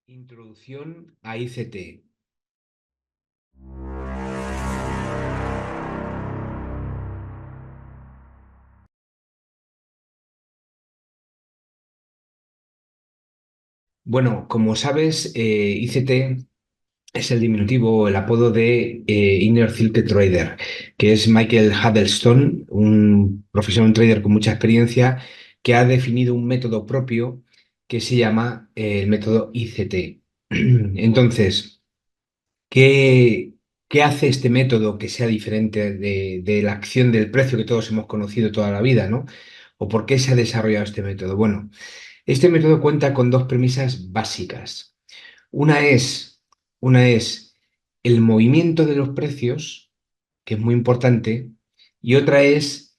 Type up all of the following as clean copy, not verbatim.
Introducción a ICT. Bueno, como sabes, ICT es el diminutivo, el apodo de Inner Circuit Trader, que es Michael Huddleston, un profesional, un trader con mucha experiencia, que ha definido un método propio que se llama el método ICT. Entonces, ¿qué, qué hace este método que sea diferente de la acción del precio que todos hemos conocido toda la vida, ¿no? ¿O por qué se ha desarrollado este método? Bueno, este método cuenta con dos premisas básicas. Una es, una es el movimiento de los precios, que es muy importante, y otra es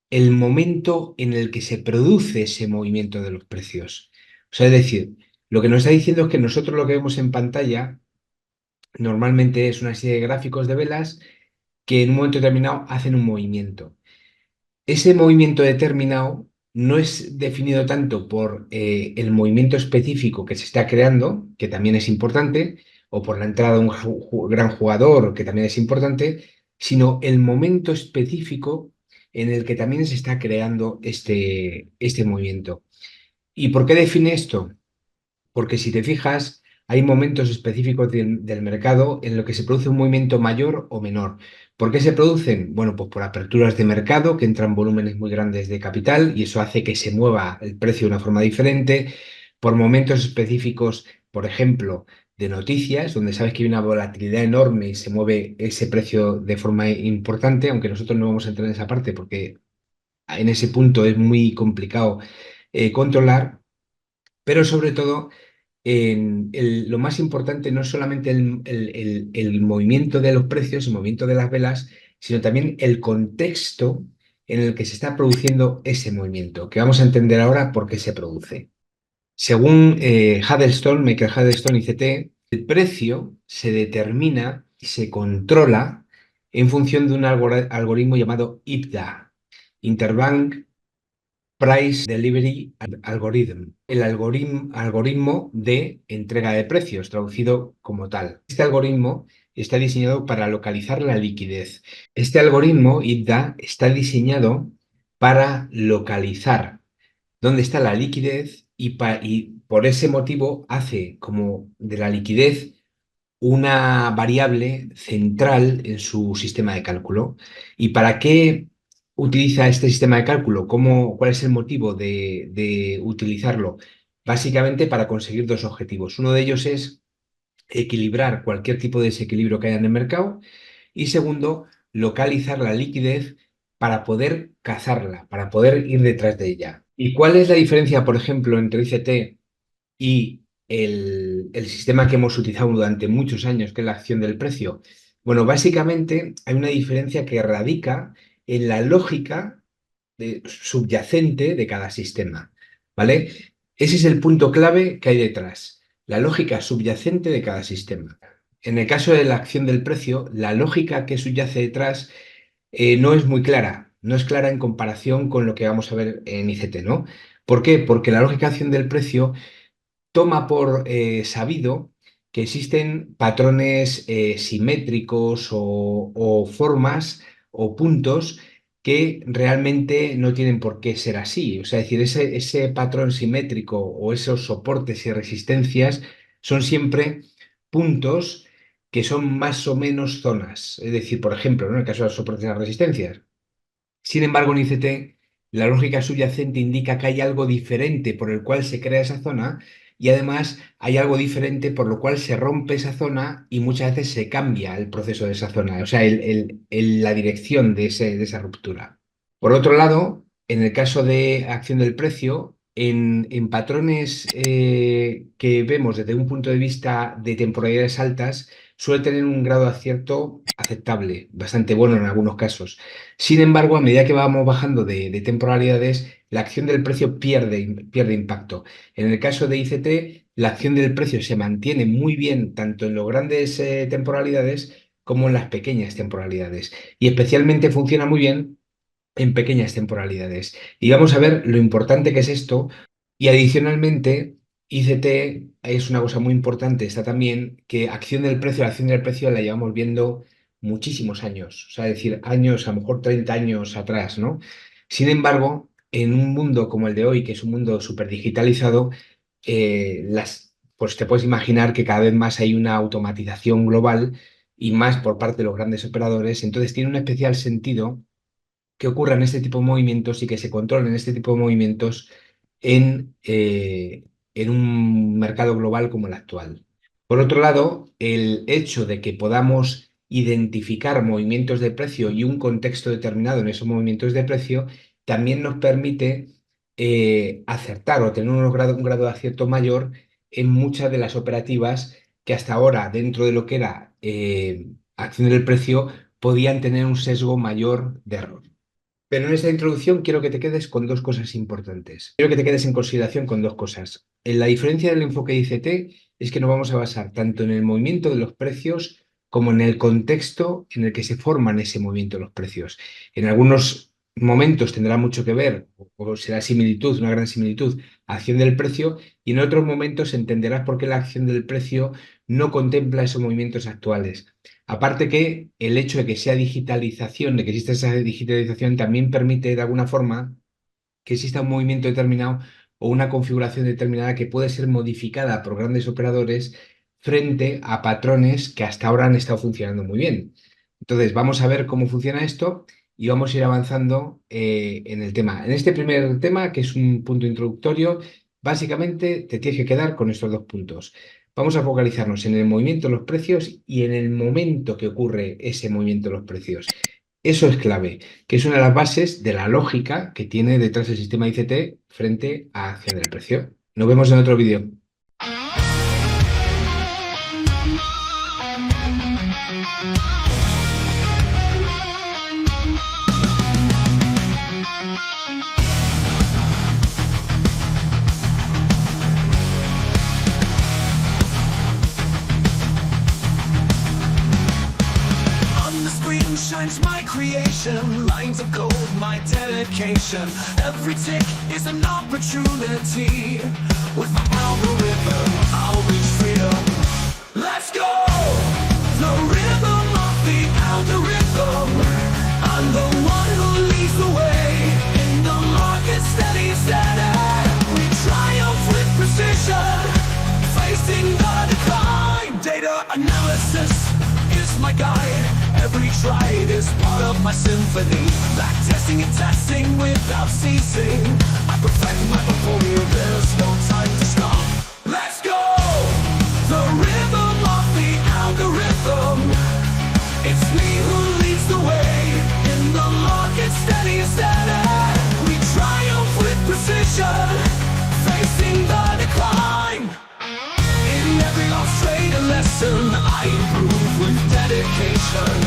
el momento en el que se produce ese movimiento de los precios. O sea, es decir, lo que nos está diciendo es que nosotros lo que vemos en pantalla normalmente es una serie de gráficos de velas que en un momento determinado hacen un movimiento. Ese movimiento determinado no es definido tanto por el movimiento específico que se está creando, que también es importante, o por la entrada de un gran jugador, que también es importante, sino el momento específico en el que también se está creando este movimiento. ¿Y por qué define esto? Porque si te fijas, hay momentos específicos del mercado en los que se produce un movimiento mayor o menor. ¿Por qué se producen? Bueno, pues por aperturas de mercado que entran volúmenes muy grandes de capital y eso hace que se mueva el precio de una forma diferente. Por momentos específicos, por ejemplo, de noticias, donde sabes que hay una volatilidad enorme y se mueve ese precio de forma importante, aunque nosotros no vamos a entrar en esa parte porque en ese punto es muy complicado controlar, pero sobre todo lo más importante no es solamente el movimiento de los precios, el movimiento de las velas, sino también el contexto en el que se está produciendo ese movimiento, que vamos a entender ahora por qué se produce. Según Huddleston, Michael Huddleston y CT, el precio se determina y se controla en función de un algoritmo llamado IPDA, Interbank Price Delivery Algorithm, el algoritmo de entrega de precios, traducido como tal. Este algoritmo está diseñado para localizar la liquidez. Este algoritmo, IDA, está diseñado para localizar dónde está la liquidez y por ese motivo hace como de la liquidez una variable central en su sistema de cálculo. ¿Y para qué utiliza este sistema de cálculo? ¿Cuál es el motivo de utilizarlo? Básicamente para conseguir dos objetivos. Uno de ellos es equilibrar cualquier tipo de desequilibrio que haya en el mercado y segundo, localizar la liquidez para poder cazarla, para poder ir detrás de ella. ¿Y cuál es la diferencia, por ejemplo, entre ICT y el sistema que hemos utilizado durante muchos años, que es la acción del precio? Bueno, básicamente hay una diferencia que radica en la lógica subyacente de cada sistema, ¿vale? Ese es el punto clave que hay detrás, la lógica subyacente de cada sistema. En el caso de la acción del precio, la lógica que subyace detrás no es muy clara, no es clara en comparación con lo que vamos a ver en ICT, ¿no? ¿Por qué? Porque la lógica de acción del precio toma por sabido que existen patrones simétricos o formas o puntos que realmente no tienen por qué ser así. O sea, es decir, ese patrón simétrico o esos soportes y resistencias son siempre puntos que son más o menos zonas. Es decir, por ejemplo, ¿no? En el caso de los soportes y las resistencias. Sin embargo, en ICT, la lógica subyacente indica que hay algo diferente por el cual se crea esa zona y además hay algo diferente por lo cual se rompe esa zona y muchas veces se cambia el proceso de esa zona, o sea, la dirección de esa ruptura. Por otro lado, en el caso de acción del precio, en patrones que vemos desde un punto de vista de temporalidades altas, suele tener un grado de acierto aceptable, bastante bueno en algunos casos. Sin embargo, a medida que vamos bajando de temporalidades, la acción del precio pierde impacto. En el caso de ICT, la acción del precio se mantiene muy bien tanto en las grandes temporalidades como en las pequeñas temporalidades. Y especialmente funciona muy bien en pequeñas temporalidades. Y vamos a ver lo importante que es esto. Y adicionalmente, ICT es una cosa muy importante, está también que la acción del precio la llevamos viendo muchísimos años, o sea, es decir, años, a lo mejor 30 años atrás, ¿no? Sin embargo, en un mundo como el de hoy, que es un mundo súper digitalizado, pues te puedes imaginar que cada vez más hay una automatización global y más por parte de los grandes operadores, entonces tiene un especial sentido que ocurran este tipo de movimientos y que se controlen este tipo de movimientos en un mercado global como el actual. Por otro lado, el hecho de que podamos identificar movimientos de precio y un contexto determinado en esos movimientos de precio también nos permite acertar o tener un grado de acierto mayor en muchas de las operativas que hasta ahora, dentro de lo que era acción del precio, podían tener un sesgo mayor de error. Pero en esta introducción quiero que te quedes con dos cosas importantes. Quiero que te quedes en consideración con dos cosas. La diferencia del enfoque de ICT es que nos vamos a basar tanto en el movimiento de los precios como en el contexto en el que se forman ese movimiento de los precios. En algunos momentos tendrá mucho que ver o será similitud, una gran similitud, a acción del precio, y en otros momentos entenderás por qué la acción del precio no contempla esos movimientos actuales. Aparte que el hecho de que sea digitalización, de que exista esa digitalización, también permite de alguna forma que exista un movimiento determinado o una configuración determinada que puede ser modificada por grandes operadores frente a patrones que hasta ahora han estado funcionando muy bien. Entonces, vamos a ver cómo funciona esto y vamos a ir avanzando en el tema. En este primer tema, que es un punto introductorio, básicamente te tienes que quedar con estos dos puntos. Vamos a focalizarnos en el movimiento de los precios y en el momento que ocurre ese movimiento de los precios. Eso es clave, que es una de las bases de la lógica que tiene detrás el sistema ICT frente a acción del precio. Nos vemos en otro vídeo. On the screen shines my creation, lines of gold, my dedication. Every tick is an opportunity. With my algorithm, I'll reach freedom. Let's go! The rhythm of the algorithm. I'm the one who leads the way. In the market, steady, steady. We triumph with precision. Facing the decline. Data analysis is my guide. Every trade is part of my symphony. Back testing and testing without ceasing. I perfect my portfolio, there's no time to stop. Let's go! The rhythm of the algorithm. It's me who leads the way. In the market, steady, steady. We triumph with precision. Facing the decline. In every lost trade a lesson, I improve with dedication.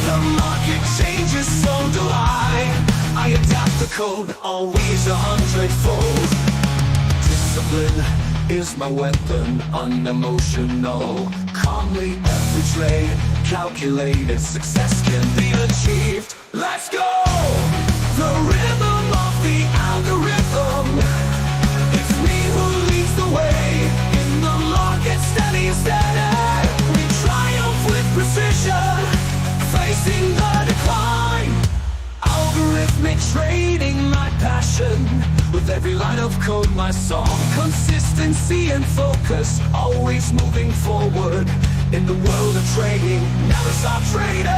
The market changes, so do I adapt the code, always 100-fold. Discipline is my weapon, unemotional. Calmly every trade, calculated success can be achieved. Let's go! The rhythm of the algorithm. It's me who leads the way. In the market, steady, steady. We triumph with precision. Facing the decline. Algorithmic trading, my passion. With every line of code, my song. Consistency and focus, always moving forward. In the world of trading, never stop trading.